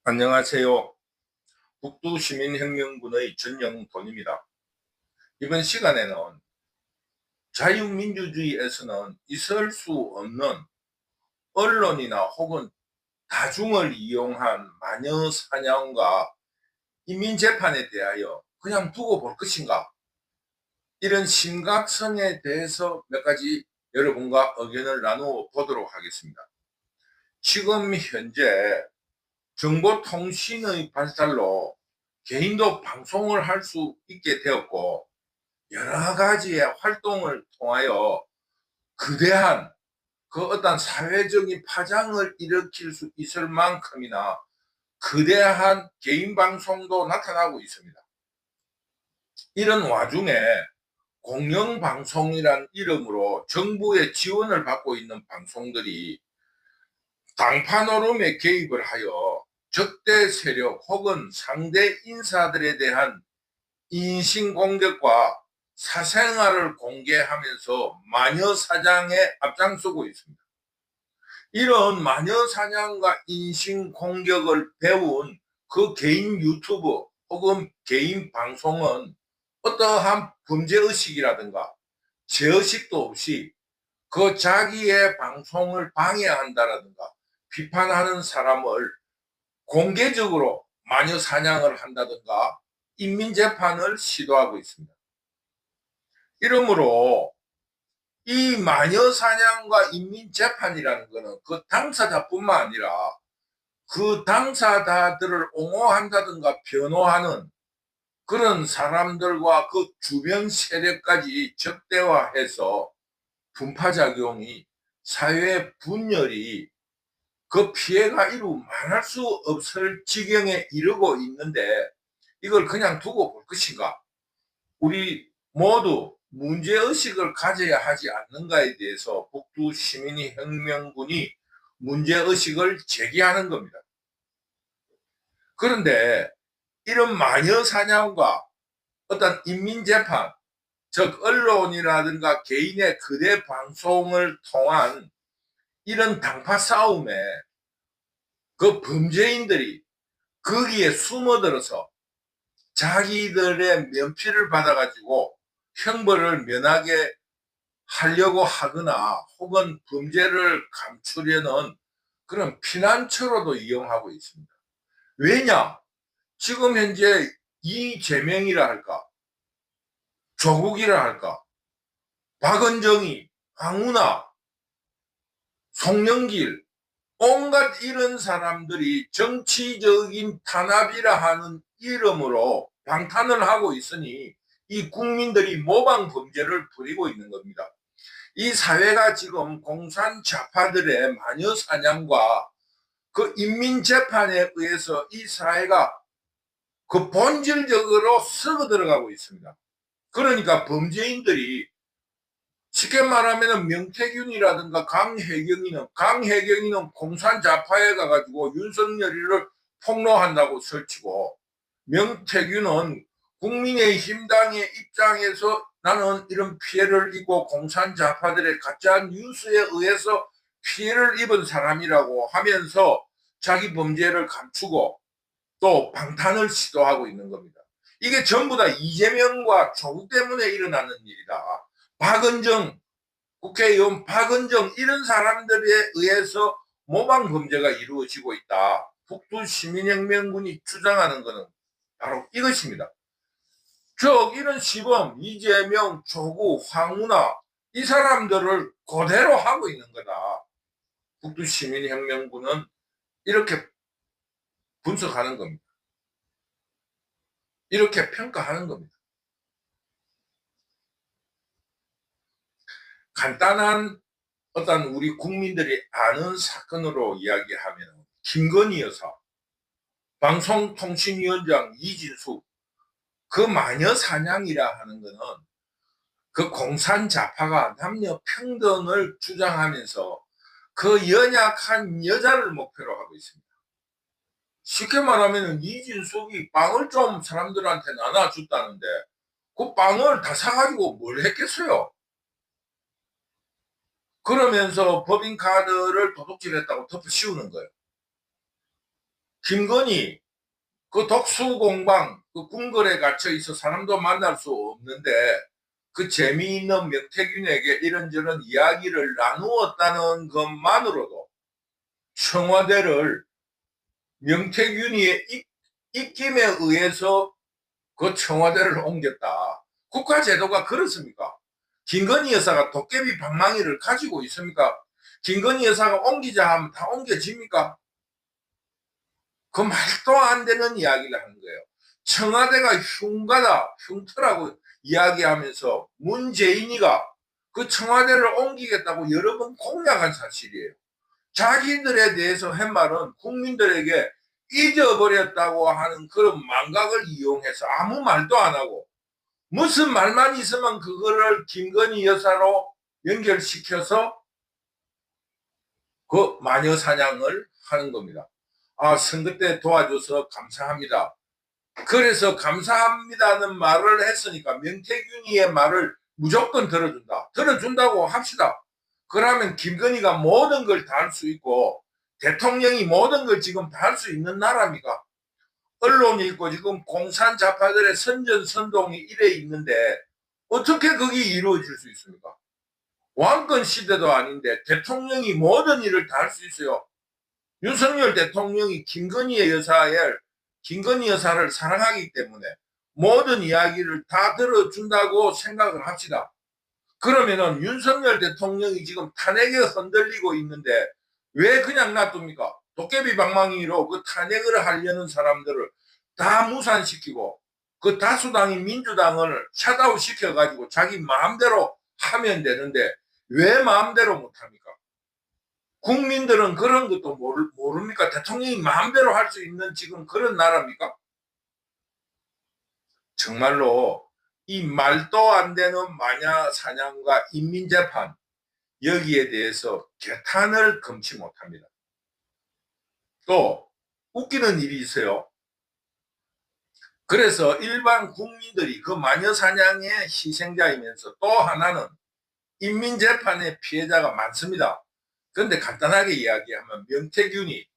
안녕하세요. 북두시민혁명군의 전영돈입니다. 이번 시간에는 자유민주주의에서는 있을 수 없는 언론이나 혹은 다중을 이용한 마녀 사냥과 인민재판에 대하여 그냥 두고 볼 것인가, 이런 심각성에 대해서 몇 가지 여러분과 의견을 나누어 보도록 하겠습니다. 지금 현재 정보통신의 발달로 개인도 방송을 할 수 있게 되었고, 여러 가지의 활동을 통하여 거대한 그 어떤 사회적인 파장을 일으킬 수 있을 만큼이나 거대한 개인 방송도 나타나고 있습니다. 이런 와중에 공영방송이란 이름으로 정부의 지원을 받고 있는 방송들이 당파 노름에 개입을 하여 적대 세력 혹은 상대 인사들에 대한 인신공격과 사생활을 공개하면서 마녀사냥에 앞장서고 있습니다. 이런 마녀사냥과 인신공격을 배운 그 개인 유튜브 혹은 개인 방송은 어떠한 범죄의식이라든가 죄의식도 없이 그 자기의 방송을 방해한다라든가 비판하는 사람을 공개적으로 마녀 사냥을 한다든가 인민재판을 시도하고 있습니다. 이러므로 이 마녀 사냥과 인민재판이라는 것은 그 당사자뿐만 아니라 그 당사자들을 옹호한다든가 변호하는 그런 사람들과 그 주변 세력까지 적대화해서 분파작용이, 사회 분열이, 그 피해가 이루 말할 수 없을 지경에 이르고 있는데 이걸 그냥 두고 볼 것인가? 우리 모두 문제의식을 가져야 하지 않는가에 대해서 북두시민혁명군이 문제의식을 제기하는 겁니다. 그런데 이런 마녀사냥과 어떤 인민재판, 즉 언론이라든가 개인의 거대 방송을 통한 이런 당파 싸움에 그 범죄인들이 거기에 숨어들어서 자기들의 면피를 받아가지고 형벌을 면하게 하려고 하거나 혹은 범죄를 감추려는 그런 피난처로도 이용하고 있습니다. 왜냐? 지금 현재 이재명이라 할까, 조국이라 할까, 박은정이, 황운하, 송영길, 온갖 이런 사람들이 정치적인 탄압이라 하는 이름으로 방탄을 하고 있으니 이 국민들이 모방 범죄를 벌이고 있는 겁니다. 이 사회가 지금 공산 좌파들의 마녀 사냥과 그 인민재판에 의해서 이 사회가 그 본질적으로 썩어 들어가고 있습니다. 그러니까 범죄인들이 쉽게 말하면 명태균이라든가 강혜경이는 공산 좌파에 가가지고 윤석열이를 폭로한다고 설치고, 명태균은 국민의힘당의 입장에서 나는 이런 피해를 입고 공산 좌파들의 가짜 뉴스에 의해서 피해를 입은 사람이라고 하면서 자기 범죄를 감추고 또 방탄을 시도하고 있는 겁니다. 이게 전부 다 이재명과 조국 때문에 일어나는 일이다. 박은정, 국회의원 박은정 이런 사람들에 의해서 모방 범죄가 이루어지고 있다. 북두시민혁명군이 주장하는 것은 바로 이것입니다. 즉 이런 시범 이재명, 조국, 황운하 이 사람들을 그대로 하고 있는 거다. 북두시민혁명군은 이렇게 분석하는 겁니다. 이렇게 평가하는 겁니다. 간단한 어떤 우리 국민들이 아는 사건으로 이야기하면 김건희 여사, 방송통신위원장 이진숙, 그 마녀 사냥이라 하는 거는 그 공산 좌파가 남녀 평등을 주장하면서 그 연약한 여자를 목표로 하고 있습니다. 쉽게 말하면 이진숙이 빵을 좀 사람들한테 나눠줬다는데 그 빵을 다 사가지고 뭘 했겠어요? 그러면서 법인카드를 도둑질했다고 덮어 씌우는 거예요. 김건희 그 독수공방 그 궁궐에 갇혀 있어 사람도 만날 수 없는데 그 재미있는 명태균에게 이런저런 이야기를 나누었다는 것만으로도 청와대를 명태균이의 입김에 의해서 그 청와대를 옮겼다. 국가제도가 그렇습니까? 김건희 여사가 도깨비 방망이를 가지고 있습니까? 김건희 여사가 옮기자 하면 다 옮겨집니까? 그 말도 안 되는 이야기를 하는 거예요. 청와대가 흉가다, 흉터라고 이야기하면서 문재인이가 그 청와대를 옮기겠다고 여러 번 공약한 사실이에요. 자기들에 대해서 한 말은 국민들에게 잊어버렸다고 하는 그런 망각을 이용해서 아무 말도 안 하고 무슨 말만 있으면 그거를 김건희 여사로 연결시켜서 그 마녀 사냥을 하는 겁니다. 아, 선거 때 도와줘서 감사합니다. 그래서 감사합니다는 말을 했으니까 명태균이의 말을 무조건 들어준다. 들어준다고 합시다. 그러면 김건희가 모든 걸 다 할 수 있고 대통령이 모든 걸 지금 다 할 수 있는 나라입니까? 언론이 있고 지금 공산자파들의 선전선동이 이래 있는데 어떻게 그게 이루어질 수 있습니까? 왕권 시대도 아닌데 대통령이 모든 일을 다 할 수 있어요. 윤석열 대통령이 김건희 여사를 사랑하기 때문에 모든 이야기를 다 들어준다고 생각을 합시다. 그러면은 윤석열 대통령이 지금 탄핵에 흔들리고 있는데 왜 그냥 놔둡니까? 도깨비 방망이로 그 탄핵을 하려는 사람들을 다 무산시키고 그 다수당인 민주당을 샷아웃 시켜가지고 자기 마음대로 하면 되는데 왜 마음대로 못합니까? 국민들은 그런 것도 모릅니까? 대통령이 마음대로 할 수 있는 지금 그런 나라입니까? 정말로 이 말도 안 되는 마녀 사냥과 인민재판 여기에 대해서 개탄을 금치 못합니다. 또 웃기는 일이 있어요. 그래서 일반 국민들이 그 마녀 사냥의 희생자이면서 또 하나는 인민재판의 피해자가 많습니다. 그런데 간단하게 이야기하면 명태균이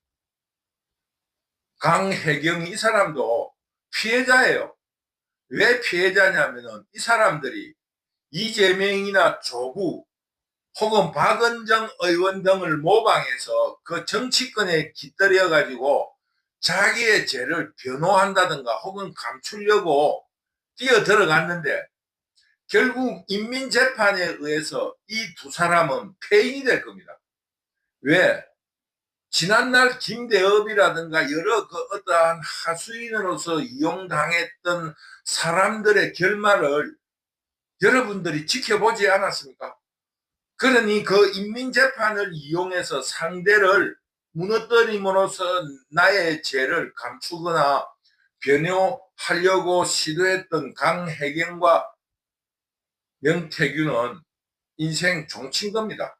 강혜경이 이 사람도 피해자예요. 왜 피해자냐면은 이 사람들이 이재명이나 조국 혹은 박은정 의원 등을 모방해서 그 정치권에 깃들여 가지고 자기의 죄를 변호한다든가 혹은 감추려고 뛰어 들어갔는데 결국 인민재판에 의해서 이 두 사람은 폐인이 될 겁니다. 왜? 지난날 김대업이라든가 여러 그 어떠한 하수인으로서 이용당했던 사람들의 결말을 여러분들이 지켜보지 않았습니까? 그러니 그 인민재판을 이용해서 상대를 무너뜨림으로써 나의 죄를 감추거나 변호하려고 시도했던 강혜경과 명태균은 인생 종친 겁니다.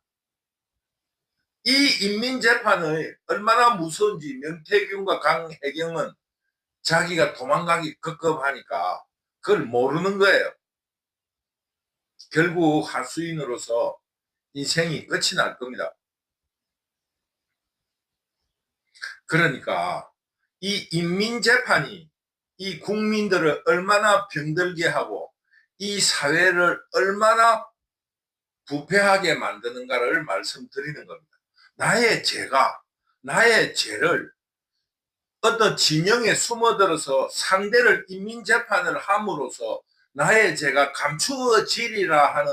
이 인민재판이 얼마나 무서운지 명태균과 강혜경은 자기가 도망가기 급급하니까 그걸 모르는 거예요. 결국 하수인으로서 인생이 끝이 날 겁니다. 그러니까 이 인민재판이 이 국민들을 얼마나 병들게 하고 이 사회를 얼마나 부패하게 만드는가를 말씀드리는 겁니다. 나의 죄를 어떤 진영에 숨어들어서 상대를 인민재판을 함으로써 나의 죄가 감추어지리라 하는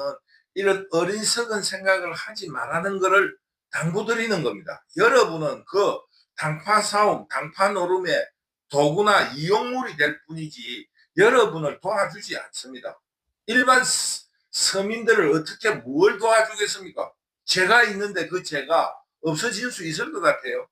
이런 어리석은 생각을 하지 말라는 것을 당부드리는 겁니다. 여러분은 그 당파 싸움, 당파 노름의 도구나 이용물이 될 뿐이지 여러분을 도와주지 않습니다. 일반 서민들을 어떻게 뭘 도와주겠습니까? 죄가 있는데 그 죄가 없어질 수 있을 것 같아요.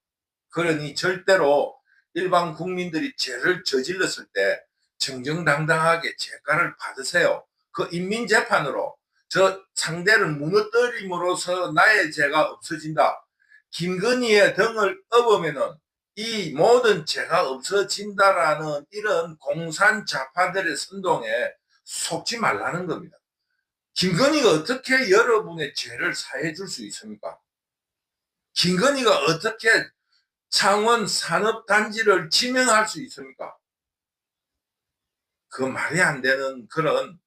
그러니 절대로 일반 국민들이 죄를 저질렀을 때 정정당당하게 죄가를 받으세요. 그 인민재판으로 저 상대를 무너뜨림으로써 나의 죄가 없어진다. 김건희의 등을 업으면은 이 모든 죄가 없어진다라는 이런 공산자파들의 선동에 속지 말라는 겁니다. 김건희가 어떻게 여러분의 죄를 사해 줄 수 있습니까? 김건희가 어떻게 창원 산업단지를 지명할 수 있습니까? 그 말이 안 되는 그런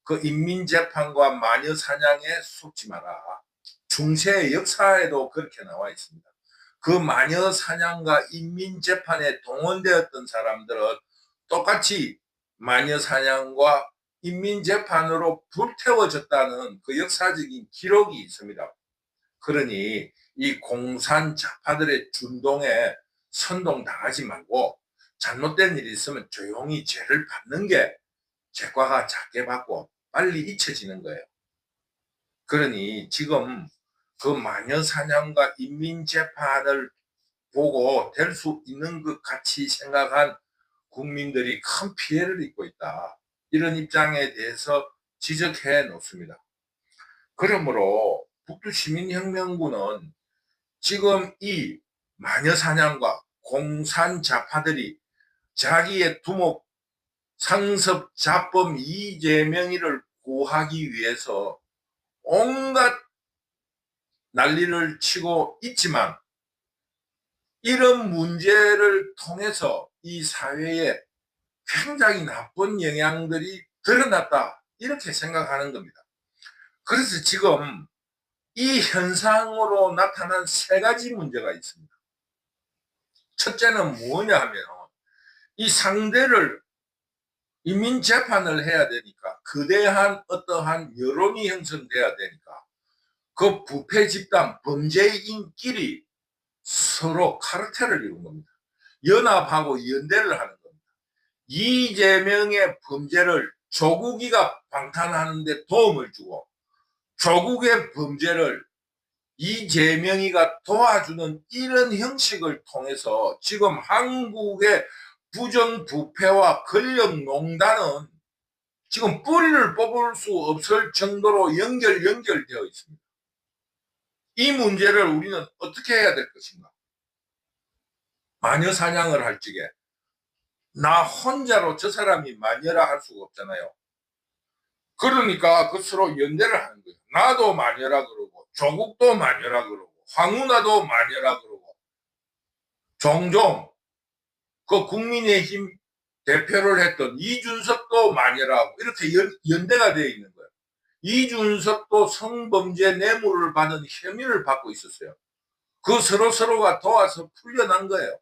그 인민재판과 마녀사냥에 속지 마라. 중세 역사에도 그렇게 나와 있습니다. 그 마녀사냥과 인민재판에 동원되었던 사람들은 똑같이 마녀사냥과 인민재판으로 불태워졌다는 그 역사적인 기록이 있습니다. 그러니 이 공산 좌파들의 준동에 선동당하지 말고 잘못된 일이 있으면 조용히 죄를 받는 게 죄과가 작게 받고 빨리 잊혀지는 거예요. 그러니 지금 그 마녀사냥과 인민재판을 보고 될 수 있는 것 같이 생각한 국민들이 큰 피해를 입고 있다. 이런 입장에 대해서 지적해 놓습니다. 그러므로 북두시민혁명군은 지금 이 마녀사냥과 공산좌파들이 자기의 두목 상습자범 이재명이를 구하기 위해서 온갖 난리를 치고 있지만 이런 문제를 통해서 이 사회에 굉장히 나쁜 영향들이 드러났다 이렇게 생각하는 겁니다. 그래서 지금 이 현상으로 나타난 세 가지 문제가 있습니다. 첫째는 뭐냐 하면 이 상대를 인민재판을 해야 되니까 거대한 어떠한 여론이 형성돼야 되니까 그 부패 집단 범죄인끼리 서로 카르텔을 이룬 겁니다. 연합하고 연대를 하는 겁니다. 이재명의 범죄를 조국이가 방탄하는 데 도움을 주고 조국의 범죄를 이재명이가 도와주는 이런 형식을 통해서 지금 한국의 부정부패와 권력농단은 지금 뿌리를 뽑을 수 없을 정도로 연결되어 있습니다. 이 문제를 우리는 어떻게 해야 될 것인가? 마녀 사냥을 할 적에 나 혼자로 저 사람이 마녀라 할 수가 없잖아요. 그러니까 그스로 연대를 하는 거예요. 나도 마녀라 그러고 조국도 마녀라 그러고 황운하도 마녀라 그러고 종종 그 국민의힘 대표를 했던 이준석도 마녀라고 이렇게 연대가 되어 있는 거예요. 이준석도 성범죄 뇌물을 받은 혐의를 받고 있었어요. 그 서로가 도와서 풀려난 거예요.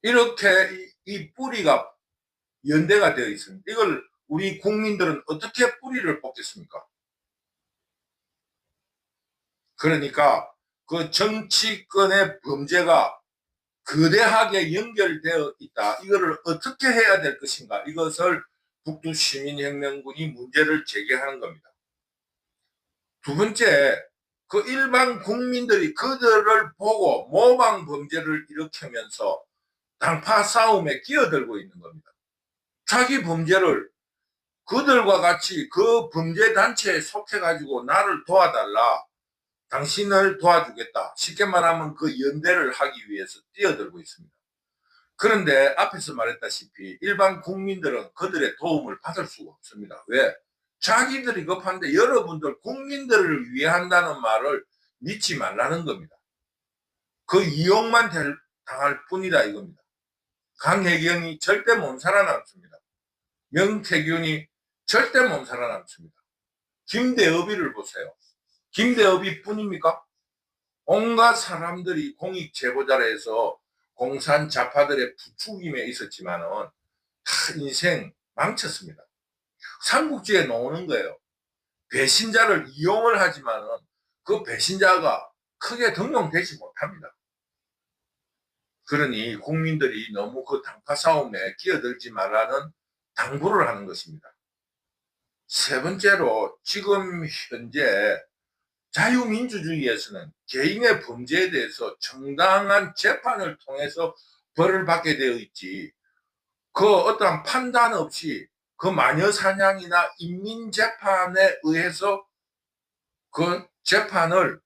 이렇게 이 뿌리가 연대가 되어 있습니다. 이걸 우리 국민들은 어떻게 뿌리를 뽑겠습니까? 그러니까 그 정치권의 범죄가 거대하게 연결되어 있다. 이거를 어떻게 해야 될 것인가? 이것을 북두시민혁명군이 문제를 제기하는 겁니다. 두 번째, 그 일반 국민들이 그들을 보고 모방 범죄를 일으키면서 당파 싸움에 끼어들고 있는 겁니다. 자기 범죄를 그들과 같이 그 범죄 단체에 속해가지고 나를 도와달라. 당신을 도와주겠다. 쉽게 말하면 그 연대를 하기 위해서 뛰어들고 있습니다. 그런데 앞에서 말했다시피 일반 국민들은 그들의 도움을 받을 수가 없습니다. 왜? 자기들이 급한데 여러분들 국민들을 위한다는 말을 믿지 말라는 겁니다. 그 이용만 당할 뿐이다 이겁니다. 강혜경이 절대 못 살아남습니다. 명태균이 절대 못 살아남습니다. 김대업이를 보세요. 김대업이 뿐입니까? 온갖 사람들이 공익 제보자라 해서 공산 좌파들의 부추김에 있었지만은 다 인생 망쳤습니다. 삼국지에 나오는 거예요. 배신자를 이용을 하지만은 그 배신자가 크게 등용되지 못합니다. 그러니 국민들이 너무 그 당파 싸움에 끼어들지 말라는 당부를 하는 것입니다. 세 번째로 지금 현재 자유민주주의에서는 개인의 범죄에 대해서 정당한 재판을 통해서 벌을 받게 되어 있지 그 어떠한 판단 없이 그 마녀사냥이나 인민재판에 의해서 그 재판을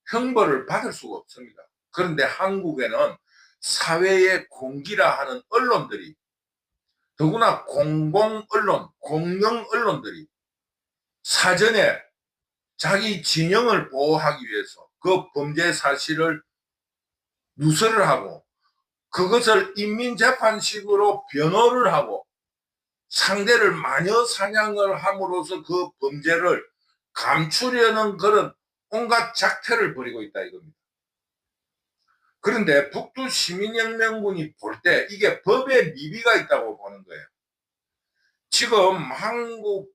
형벌을 받을 수가 없습니다. 그런데 한국에는 사회의 공기라 하는 언론들이 더구나 공공언론, 공영 언론들이 사전에 자기 진영을 보호하기 위해서 그 범죄 사실을 누설을 하고 그것을 인민재판식으로 변호를 하고 상대를 마녀 사냥을 함으로써 그 범죄를 감추려는 그런 온갖 작태를 벌이고 있다 이겁니다. 그런데 북두 시민혁명군이 볼 때 이게 법에 미비가 있다고 보는 거예요. 지금 한국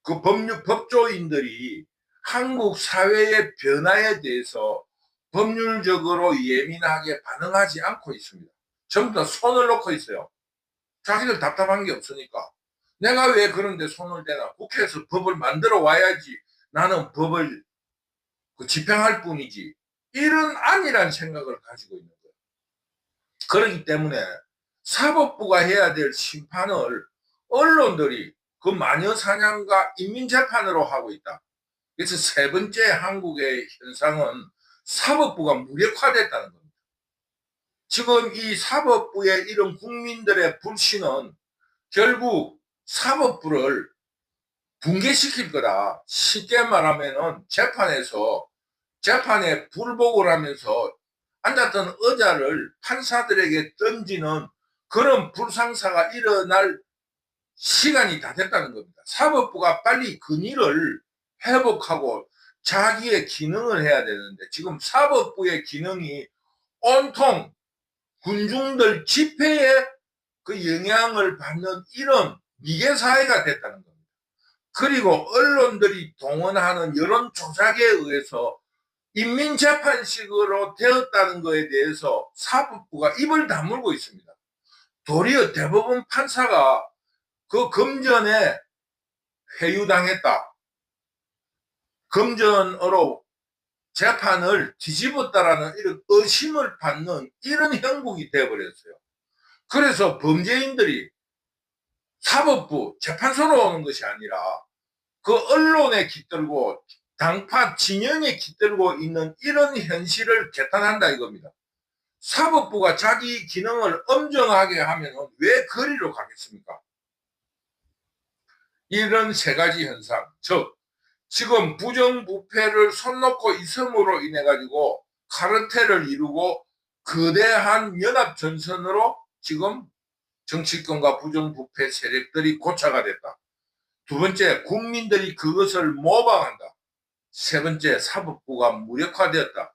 그 법조인들이 한국 사회의 변화에 대해서 법률적으로 예민하게 반응하지 않고 있습니다. 전부 다 손을 놓고 있어요. 자기들 답답한 게 없으니까. 내가 왜 그런데 손을 대나? 국회에서 법을 만들어 와야지. 나는 법을 집행할 뿐이지. 이런 안일한 생각을 가지고 있는 거예요. 그렇기 때문에 사법부가 해야 될 심판을 언론들이 그 마녀 사냥과 인민재판으로 하고 있다. 그래서 세 번째 한국의 현상은 사법부가 무력화됐다는 겁니다. 지금 이 사법부의 이런 국민들의 불신은 결국 사법부를 붕괴시킬 거다. 쉽게 말하면은 재판에 불복을 하면서 앉았던 의자를 판사들에게 던지는 그런 불상사가 일어날 시간이 다 됐다는 겁니다. 사법부가 빨리 근위를 회복하고 자기의 기능을 해야 되는데 지금 사법부의 기능이 온통 군중들 집회에 그 영향을 받는 이런 미개사회가 됐다는 겁니다. 그리고 언론들이 동원하는 여론 조작에 의해서 인민재판식으로 되었다는 것에 대해서 사법부가 입을 다물고 있습니다. 도리어 대법원 판사가 그 금전에 회유당했다. 금전으로 재판을 뒤집었다라는 이런 의심을 받는 이런 형국이 되어버렸어요. 그래서 범죄인들이 사법부, 재판소로 오는 것이 아니라 그 언론에 깃들고 당파 진영에 깃들고 있는 이런 현실을 개탄한다 이겁니다. 사법부가 자기 기능을 엄정하게 하면 왜 거리로 가겠습니까? 이런 세 가지 현상, 즉 지금 부정부패를 손 놓고 있음으로 인해 가지고 카르텔을 이루고 거대한 연합전선으로 지금 정치권과 부정부패 세력들이 고착화 됐다. 두 번째, 국민들이 그것을 모방한다. 세 번째, 사법부가 무력화되었다.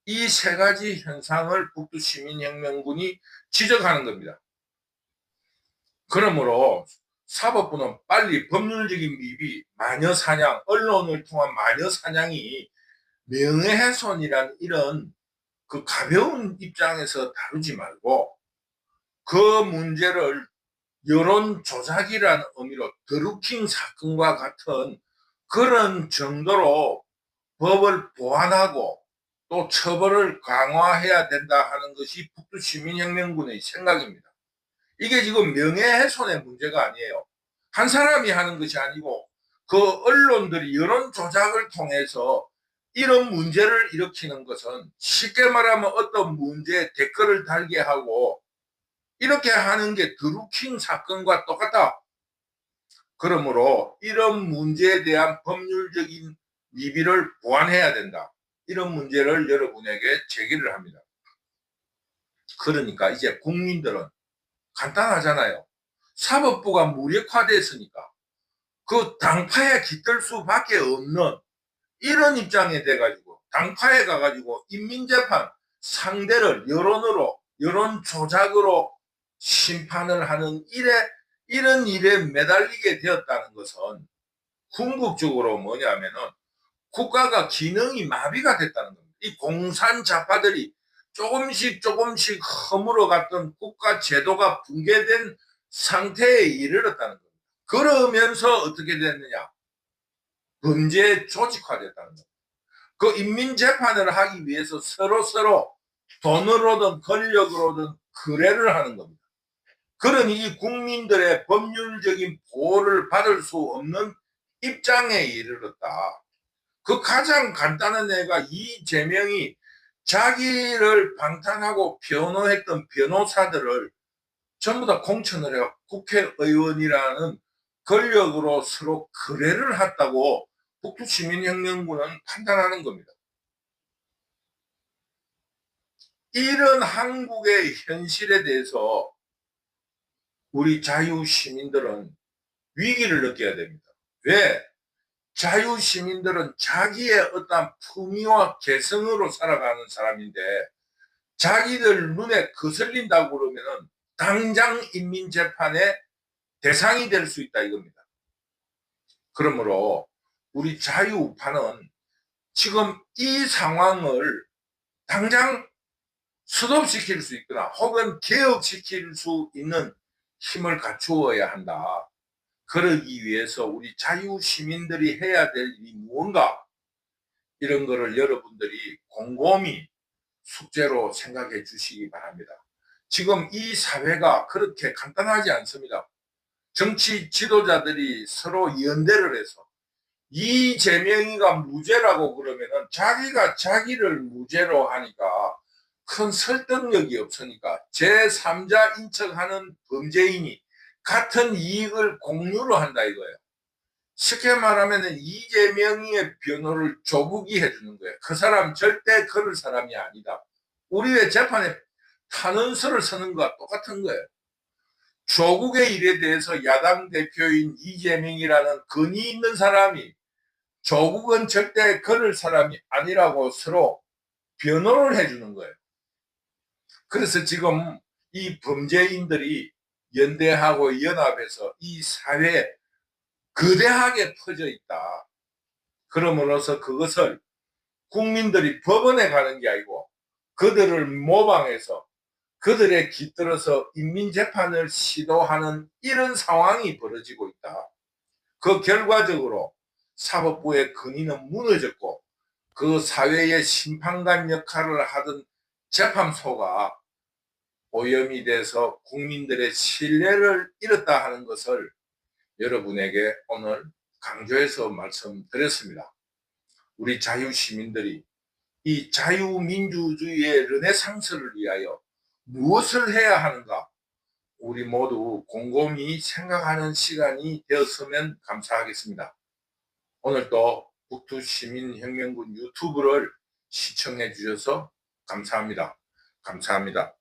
이 세 가지 현상을 북두시민혁명군이 지적하는 겁니다. 그러므로 사법부는 빨리 법률적인 미비, 마녀사냥, 언론을 통한 마녀사냥이 명예훼손이란 이런 그 가벼운 입장에서 다루지 말고 그 문제를 여론 조작이라는 의미로 드루킹 사건과 같은 그런 정도로 법을 보완하고 또 처벌을 강화해야 된다 하는 것이 북두시민혁명군의 생각입니다. 이게 지금 명예훼손의 문제가 아니에요. 한 사람이 하는 것이 아니고 그 언론들이 여론 조작을 통해서 이런 문제를 일으키는 것은 쉽게 말하면 어떤 문제에 댓글을 달게 하고 이렇게 하는 게 드루킹 사건과 똑같다. 그러므로 이런 문제에 대한 법률적인 미비를 보완해야 된다. 이런 문제를 여러분에게 제기를 합니다. 그러니까 이제 국민들은 간단하잖아요. 사법부가 무력화됐으니까 그 당파에 깃들 수밖에 없는 이런 입장에 돼가지고 당파에 가가지고 인민재판 상대를 여론으로 여론 조작으로 심판을 하는 이런 일에 매달리게 되었다는 것은 궁극적으로 뭐냐면은 국가가 기능이 마비가 됐다는 겁니다. 이 공산자파들이 조금씩 허물어 갔던 국가 제도가 붕괴된 상태에 이르렀다는 겁니다. 그러면서 어떻게 됐느냐? 범죄 조직화됐다는 겁니다. 그 인민재판을 하기 위해서 서로 돈으로든 권력으로든 거래를 하는 겁니다. 그러니 이 국민들의 법률적인 보호를 받을 수 없는 입장에 이르렀다. 그 가장 간단한 예가 이재명이 자기를 방탄하고 변호했던 변호사들을 전부 다 공천을 해요. 국회의원이라는 권력으로 서로 거래를 했다고 북두시민혁명군은 판단하는 겁니다. 이런 한국의 현실에 대해서 우리 자유시민들은 위기를 느껴야 됩니다. 왜? 자유시민들은 자기의 어떤 품위와 개성으로 살아가는 사람인데 자기들 눈에 거슬린다고 그러면은 당장 인민재판의 대상이 될 수 있다 이겁니다. 그러므로 우리 자유우파는 지금 이 상황을 당장 스톱시킬 수 있거나 혹은 개혁시킬 수 있는 힘을 갖추어야 한다. 그러기 위해서 우리 자유시민들이 해야 될 일이 무언가 이런 거를 여러분들이 곰곰이 숙제로 생각해 주시기 바랍니다. 지금 이 사회가 그렇게 간단하지 않습니다. 정치 지도자들이 서로 연대를 해서 이재명이가 무죄라고 그러면은 자기가 자기를 무죄로 하니까 큰 설득력이 없으니까 제3자 인척하는 범죄인이 같은 이익을 공유로 한다 이거예요. 쉽게 말하면 이재명이의 변호를 조국이 해주는 거예요. 그 사람 절대 그럴 사람이 아니다. 우리의 재판에 탄원서를 쓰는 것과 똑같은 거예요. 조국의 일에 대해서 야당 대표인 이재명이라는 근위 있는 사람이 조국은 절대 그럴 사람이 아니라고 서로 변호를 해주는 거예요. 그래서 지금 이 범죄인들이 연대하고 연합해서 이 사회에 거대하게 퍼져 있다. 그럼으로써 그것을 국민들이 법원에 가는 게 아니고 그들을 모방해서 그들의 깃들어서 인민재판을 시도하는 이런 상황이 벌어지고 있다. 그 결과적으로 사법부의 근위는 무너졌고 그 사회의 심판관 역할을 하던 재판소가 오염이 돼서 국민들의 신뢰를 잃었다 하는 것을 여러분에게 오늘 강조해서 말씀드렸습니다. 우리 자유시민들이 이 자유민주주의의 르네상스를 위하여 무엇을 해야 하는가 우리 모두 곰곰이 생각하는 시간이 되었으면 감사하겠습니다. 오늘도 북두시민혁명군 유튜브를 시청해 주셔서 감사합니다. 감사합니다.